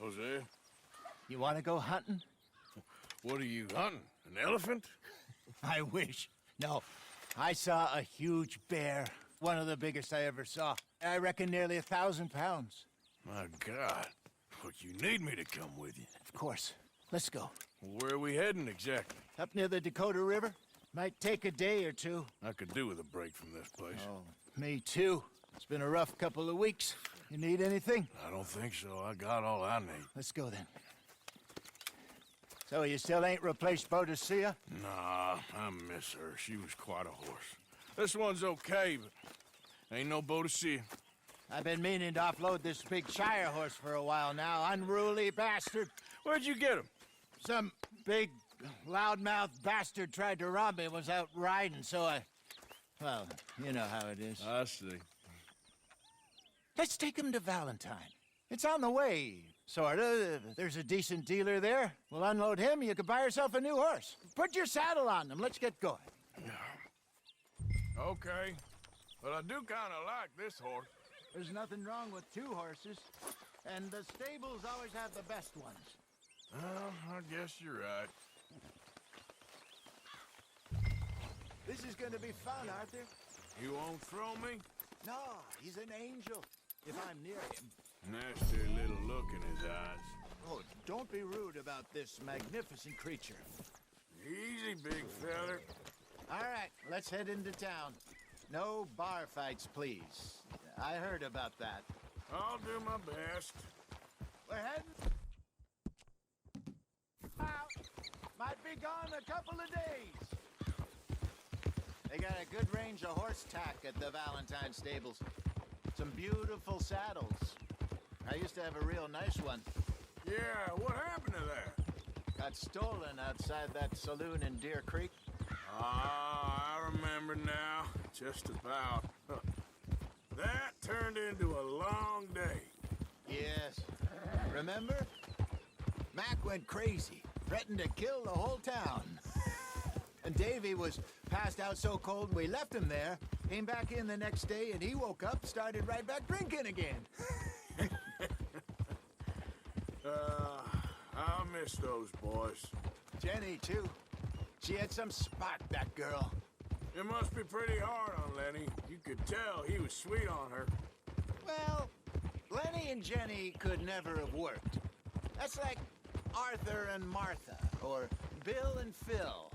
Jose. You want to go hunting? What are you hunting? An elephant? I wish. No, I saw a huge bear. One of the biggest I ever saw. I reckon nearly 1,000 pounds. My God. But you need me to come with you. Of course. Let's go. Where are we heading exactly? Up near the Dakota River. Might take a day or two. I could do with a break from this place. Oh, me too. It's been a rough couple of weeks. You need anything? I don't think so. I got all I need. Let's go then. So you still ain't replaced Boadicea? Nah, I miss her. She was quite a horse. This one's okay, but ain't no Boadicea. I've been meaning to offload this big Shire horse for a while now. Unruly bastard. Where'd you get him? Some big, loudmouth bastard tried to rob me, was out riding, so I... Well, you know how it is. I see. Let's take him to Valentine. It's on the way, sorta. There's a decent dealer there. We'll unload him, you can buy yourself a new horse. Put your saddle on them, let's get going. Okay, but I do kind of like this horse. There's nothing wrong with two horses, and the stables always have the best ones. Well, I guess you're right. This is gonna be fun, Arthur. You won't throw me? No, he's an angel, if I'm near him. Nasty little look in his eyes. Oh, don't be rude about this magnificent creature. Easy, big feller. All right, let's head into town. No bar fights, please. I heard about that. I'll do my best. We're heading out. Might be gone a couple of days. They got a good range of horse tack at the Valentine stables. Some beautiful saddles. I used to have a real nice one. Yeah, what happened to that? Got stolen outside that saloon in Deer Creek. Ah, I remember now. Just about. That turned into a long day. Yes. Remember? Mac went crazy, threatened to kill the whole town. And Davy was passed out so cold we left him there, came back in the next day, and he woke up, started right back drinking again. I miss those boys. Jenny, too. She had some spark, that girl. It must be pretty hard on Lenny. You could tell he was sweet on her. Well, Lenny and Jenny could never have worked. That's like Arthur and Martha, or Bill and Phil.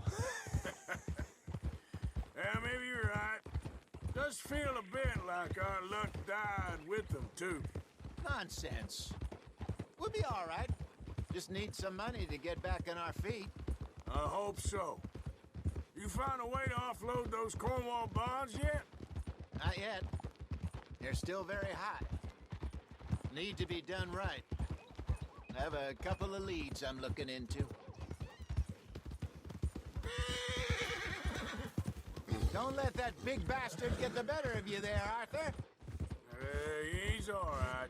Yeah, maybe you're right. Does feel a bit like our luck died with them, too. Nonsense. We'll be all right. Just need some money to get back on our feet. I hope so. You found a way to offload those Cornwall bonds yet? Not yet. They're still very hot. Need to be done right. I have a couple of leads I'm looking into. Don't let that big bastard get the better of you there, Arthur. He's all right.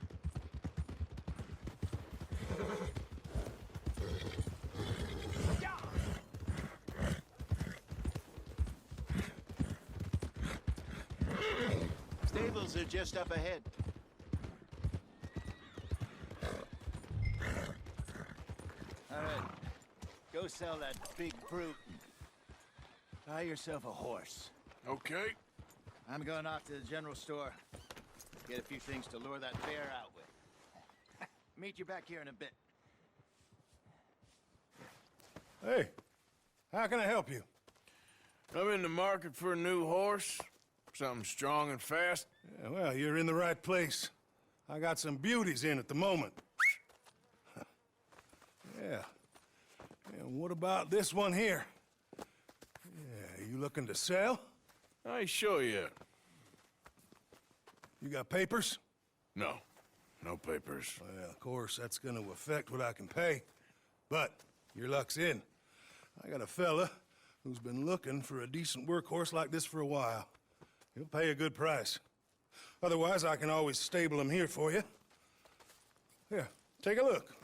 Stables are just up ahead. All right, go sell that big brute. Buy yourself a horse. Okay. I'm going off to the general store. Get a few things to lure that bear out with. Meet you back here in a bit. Hey, how can I help you? I'm in the market for a new horse. Something strong and fast. Yeah, well, you're in the right place. I got some beauties in at the moment. Yeah. And what about this one here? Yeah, you looking to sell? I ain't sure yet. You got papers? No. No papers. Well, of course, that's gonna affect what I can pay. But your luck's in. I got a fella who's been looking for a decent workhorse like this for a while. He'll pay a good price. Otherwise, I can always stable him here for you. Here, take a look.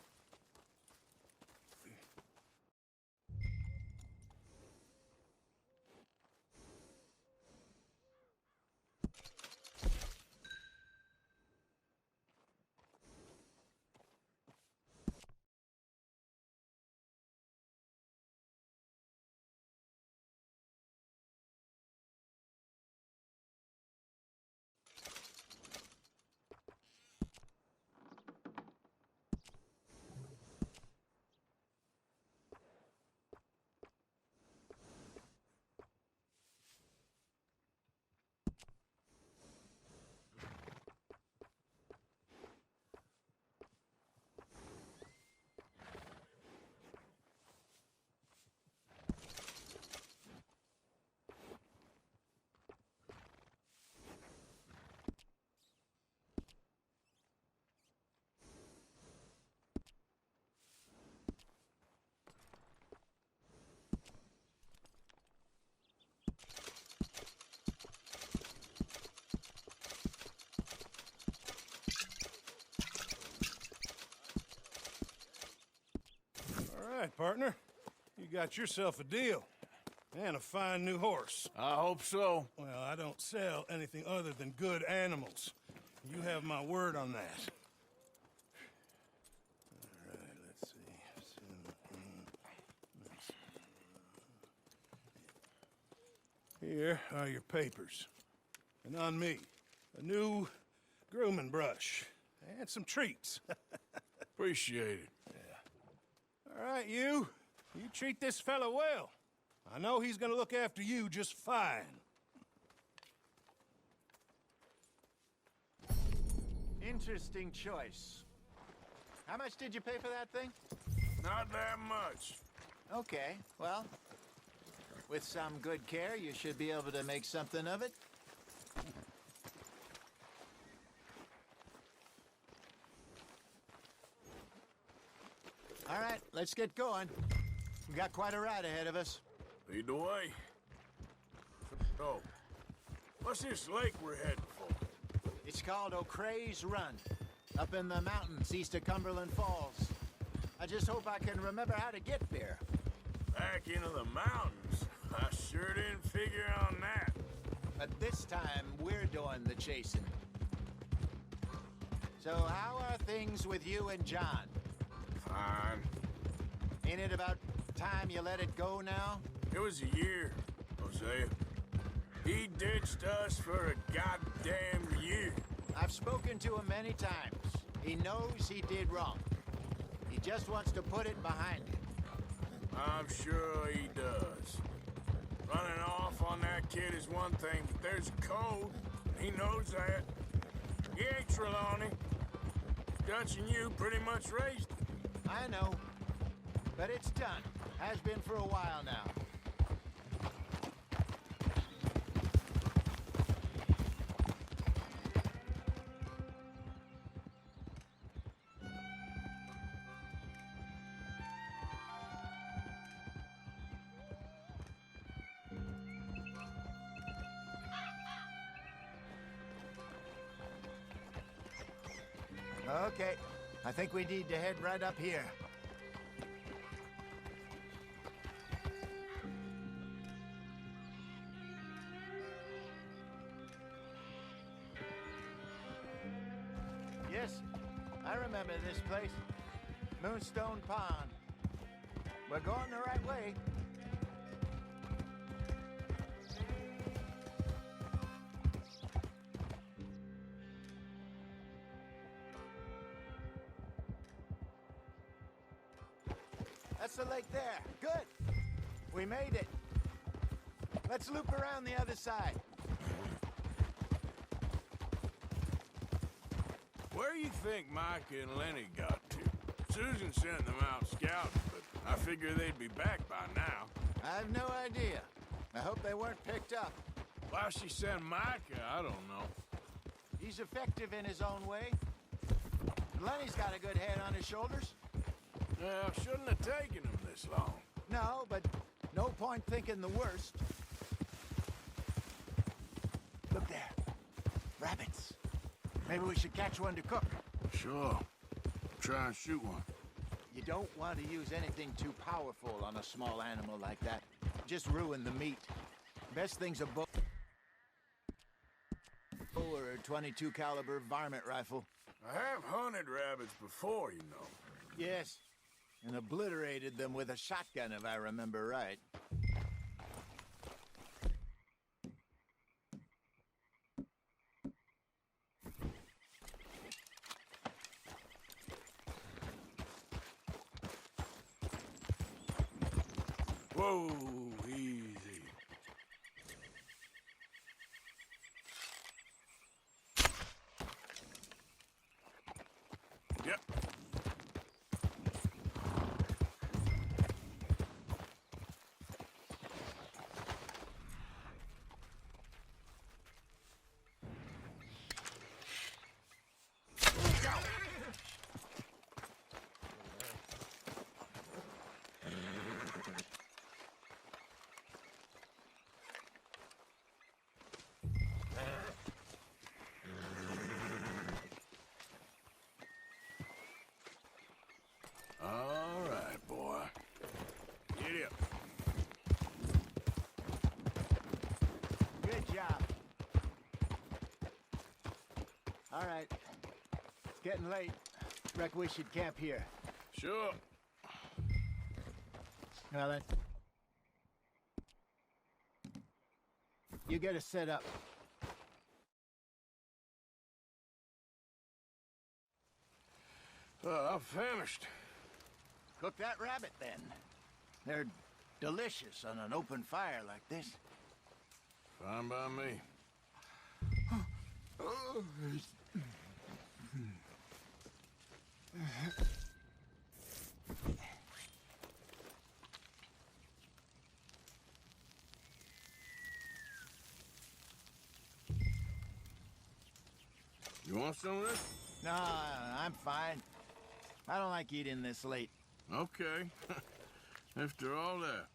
partner. You got yourself a deal. And a fine new horse. I hope so. Well, I don't sell anything other than good animals. You have my word on that. All right, let's see. Here are your papers. And on me, a new grooming brush. And some treats. Appreciate it. All right, you treat this fella well. I know he's gonna look after you just fine. Interesting choice. How much did you pay for that thing? Not that much. Okay, well, with some good care, you should be able to make something of it. All right, let's get going. We got quite a ride ahead of us. Lead the way. So, what's this lake we're heading for? It's called O'Creagh's Run, up in the mountains east of Cumberland Falls. I just hope I can remember how to get there. Back into the mountains? I sure didn't figure on that. But this time, we're doing the chasing. So how are things with you and John? Fine. Ain't it about time you let it go now? It was a year, Hosea. He ditched us for a goddamn year. I've spoken to him many times. He knows he did wrong. He just wants to put it behind him. I'm sure he does. Running off on that kid is one thing, but there's a code. He knows that. He ain't Trelawney. Dutch and you pretty much raised him. I know. But it's done. Has been for a while now. Okay, I think we need to head right up here. Yes, I remember this place. Moonstone Pond. We're going the right way. That's the lake there. Good. We made it. Let's loop around the other side. Where you think Micah and Lenny got to? Susan sent them out scouting, but I figure they'd be back by now. I have no idea. I hope they weren't picked up. Why she sent Micah, I don't know. He's effective in his own way. Lenny's got a good head on his shoulders. Well, shouldn't have taken him this long. No, but no point thinking the worst. Look there. Rabbits. Maybe we should catch one to cook. Sure. Try and shoot one. You don't want to use anything too powerful on a small animal like that. Just ruin the meat. Best thing's a bow or a 22 caliber varmint rifle. I have hunted rabbits before, you know. Yes, and obliterated them with a shotgun, if I remember right. Whoa, easy. Yep. All right. It's getting late. Reckon we should camp here. Sure. Well then. You get us set up. I'm famished. Cook that rabbit then. They're delicious on an open fire like this. Fine by me. You want some of this? No, I'm fine. I don't like eating this late. Okay. After all that.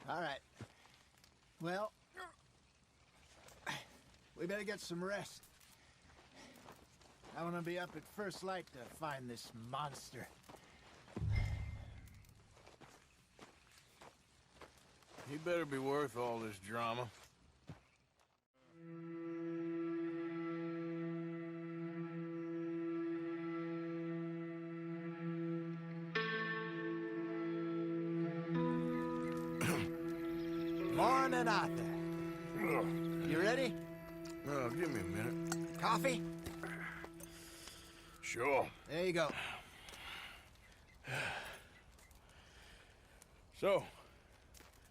All right. Well, we better get some rest. I want to be up at first light to find this monster. He better be worth all this drama. Morning, Arthur. You ready? Oh, give me a minute. Coffee? Sure. There you go. So,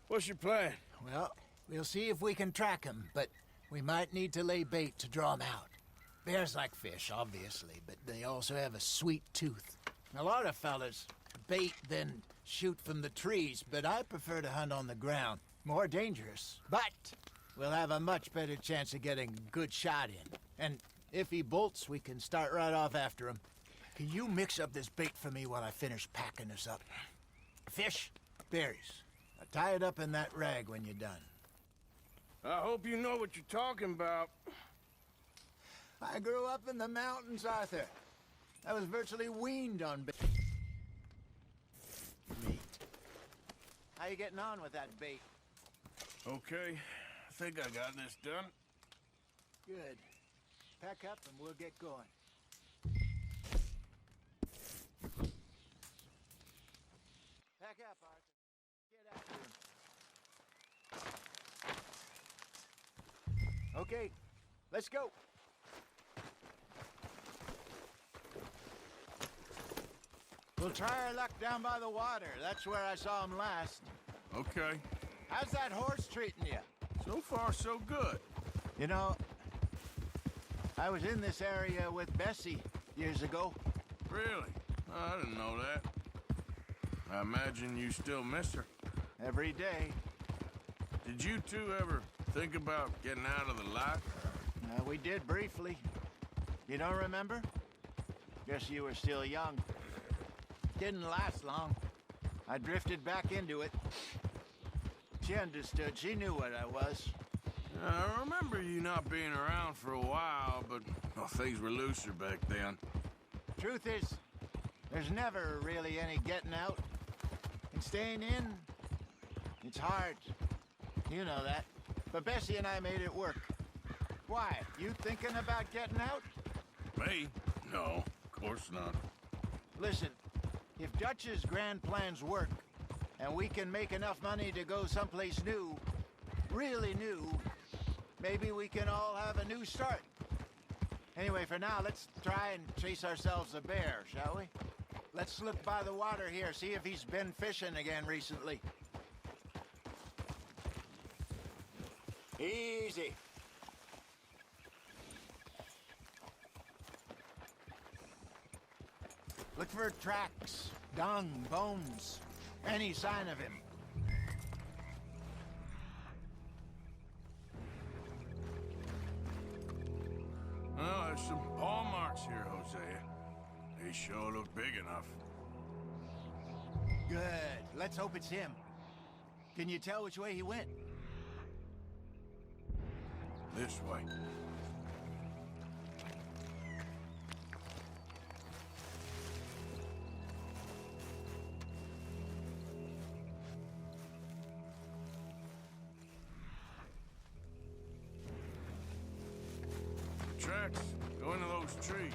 what's your plan? Well, we'll see if we can track him, but we might need to lay bait to draw him out. Bears like fish, obviously, but they also have a sweet tooth. A lot of fellas bait, then shoot from the trees, but I prefer to hunt on the ground. More dangerous, but we'll have a much better chance of getting a good shot in. And if he bolts, we can start right off after him. Can you mix up this bait for me while I finish packing this up? Fish, berries. Now tie it up in that rag when you're done. I hope you know what you're talking about. I grew up in the mountains, Arthur. I was virtually weaned on bait. Meat. How you getting on with that bait? Okay, I think I got this done. Good. Pack up and we'll get going. Pack up, Arthur. Get after him. Okay, let's go. We'll try our luck down by the water. That's where I saw him last. Okay. How's that horse treating you? So far, so good. You know, I was in this area with Bessie years ago. Really? I didn't know that. I imagine you still miss her. Every day. Did you two ever think about getting out of the life? We did briefly. You don't remember? Guess you were still young. Didn't last long. I drifted back into it. She understood. She knew what I was. I remember you not being around for a while, but well, things were looser back then. Truth is, there's never really any getting out. And staying in, it's hard. You know that. But Bessie and I made it work. Why? You thinking about getting out? Me? No, of course not. Listen, if Dutch's grand plans work, and we can make enough money to go someplace new, really new, maybe we can all have a new start. Anyway, for now, let's try and chase ourselves a bear, shall we? Let's slip by the water here, see if he's been fishing again recently. Easy. Look for tracks, dung, bones, any sign of him. Oh, there's some paw marks here, Hosea. They sure look big enough. Good. Let's hope it's him. Can you tell which way he went? This way. The tracks go into those trees.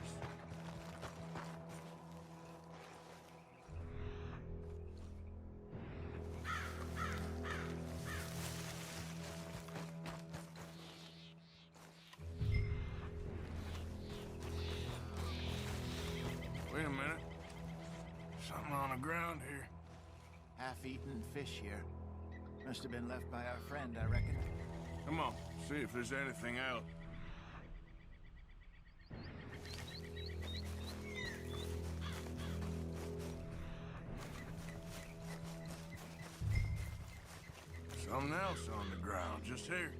Wait a minute. Something on the ground here. Half-eaten fish here. Must have been left by our friend, I reckon. Come on, see if there's anything out. Something else on the ground, just here.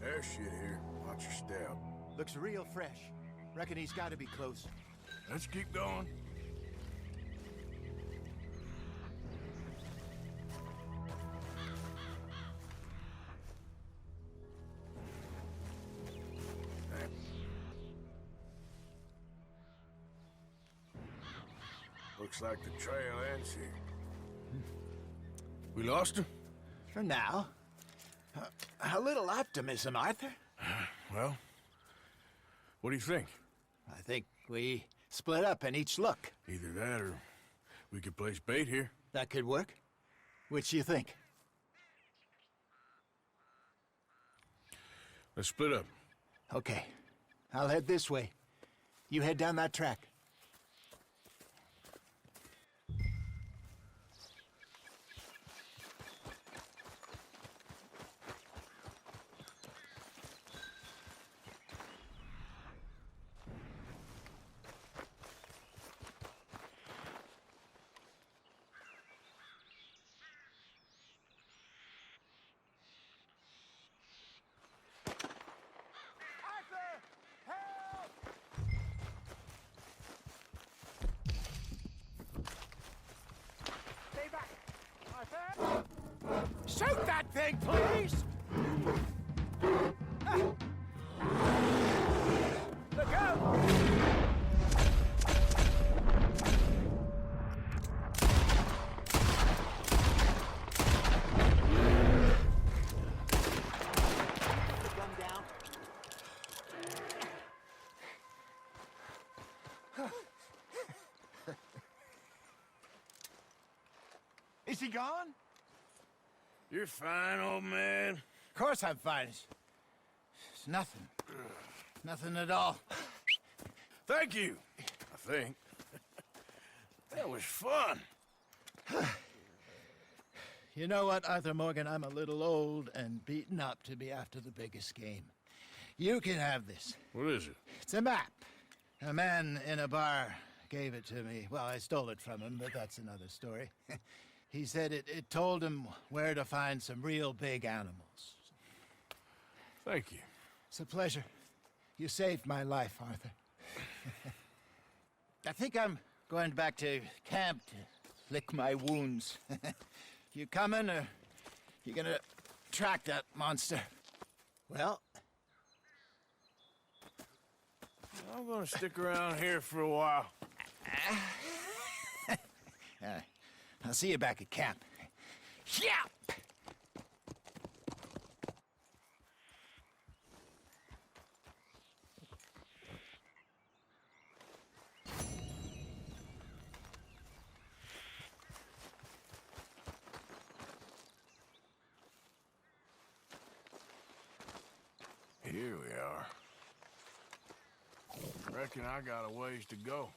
There's shit here. Watch your step. Looks real fresh. Reckon he's got to be close. Let's keep going. Looks like the trail ends here. We lost him? For now. A little optimism, Arthur. Well, what do you think? I think we split up and each look. Either that or we could place bait here. That could work. Which do you think? Let's split up. Okay. I'll head this way. You head down that track. Shoot that thing, please! Look out! Put the gun down. Is he gone? You're fine, old man. Of course I'm fine. It's nothing. Nothing at all. Thank you, I think. That was fun. You know what, Arthur Morgan? I'm a little old and beaten up to be after the biggest game. You can have this. What is it? It's a map. A man in a bar gave it to me. Well, I stole it from him, but that's another story. He said it told him where to find some real big animals. Thank you. It's a pleasure. You saved my life, Arthur. I think I'm going back to camp to lick my wounds. You coming, or you gonna track that monster? Well, I'm gonna stick around here for a while. I'll see you back at camp. Yeah! here we are. Reckon I got a ways to go.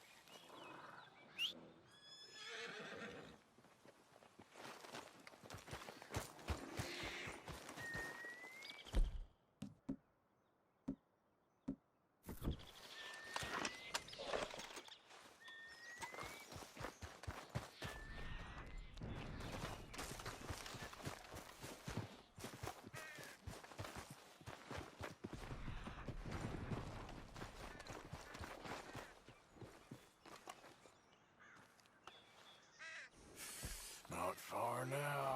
Not far now.